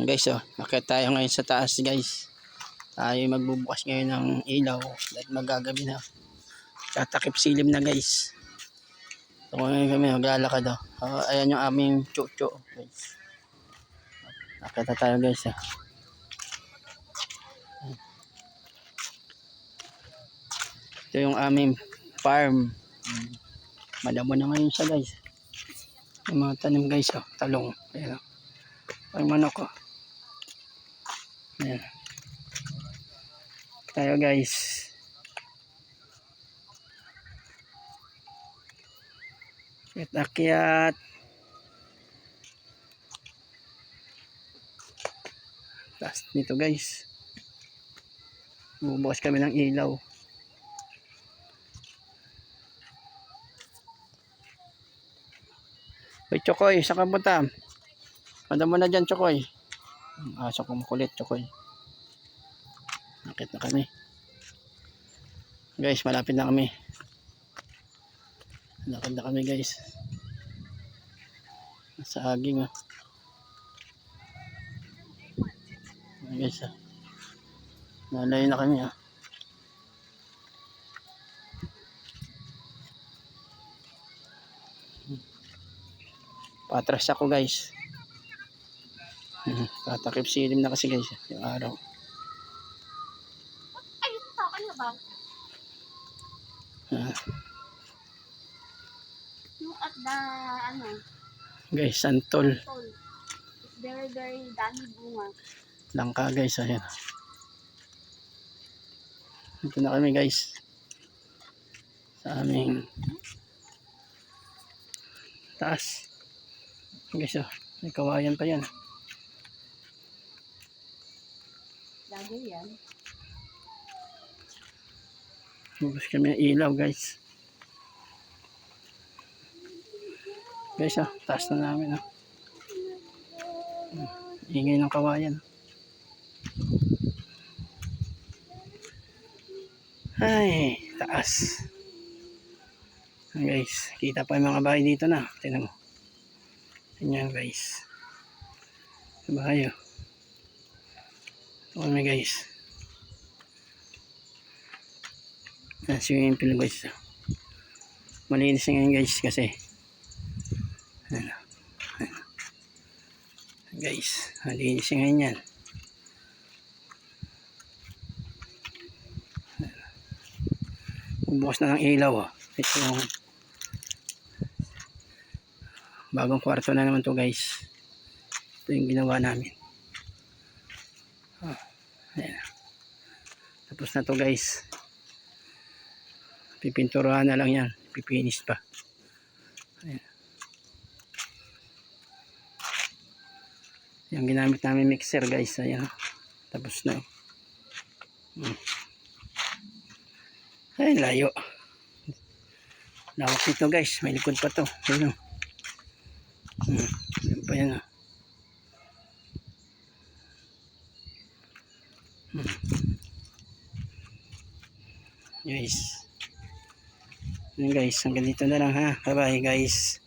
Guys, akit tayo ngayon sa taas guys. Tayo magbubukas ngayon ng ilaw at magagabi na. Tatakip silim na guys. So ngayon kami maglalakad ayan yung aming chucho guys. Akit na tayo guys . Ito yung aming farm. Madamo na ngayon siya guys. Yung mga tanim guys talong. Ayan ang manok Ayan. Tayo guys. Akyat. Taas nito guys. Bubukas kami ng ilaw. Hoy Chokoy, saan ka punta? Manda mo na dyan Chokoy. Ang aso ko makulit Chokoy. Nakit na kami. Guys, malapit na kami. Lakad na kami guys. Nasa aging guys nalayo na kami patras ako guys. Tatakip silim na kasi guys yung araw. Look at the guys, santol. Very dami bunga. Langka guys, ayan. Ito na kami guys. Sa aming taas. Guys, may kawayan pa yan. Lagi yan. Bubus kami ng ilaw guys. Guys, taas na namin ingay ng kawayan. Ay, taas. Guys, kita pa yung mga bahay dito na. Tingnan mo. Tingnan guys. Bahay ito kami guys. Swimming pool guys. Malinis na ngayon guys kasi guys, malinis na ngayon yan. Bukas na ng ilaw ito yung bagong kwarto na naman to guys. Ito yung ginawa namin. Ayan. Tapos na to guys. Pipinturahan na lang yan. Pipinis pa. Ayan. Yung ginamit namin mixer guys. Ayan. Tapos na. Ay, layo. Lawak nito guys. May likod pa to. Ayan Ayan pa yan guys. Ayan guys. Hanggang dito na lang Bye bye guys.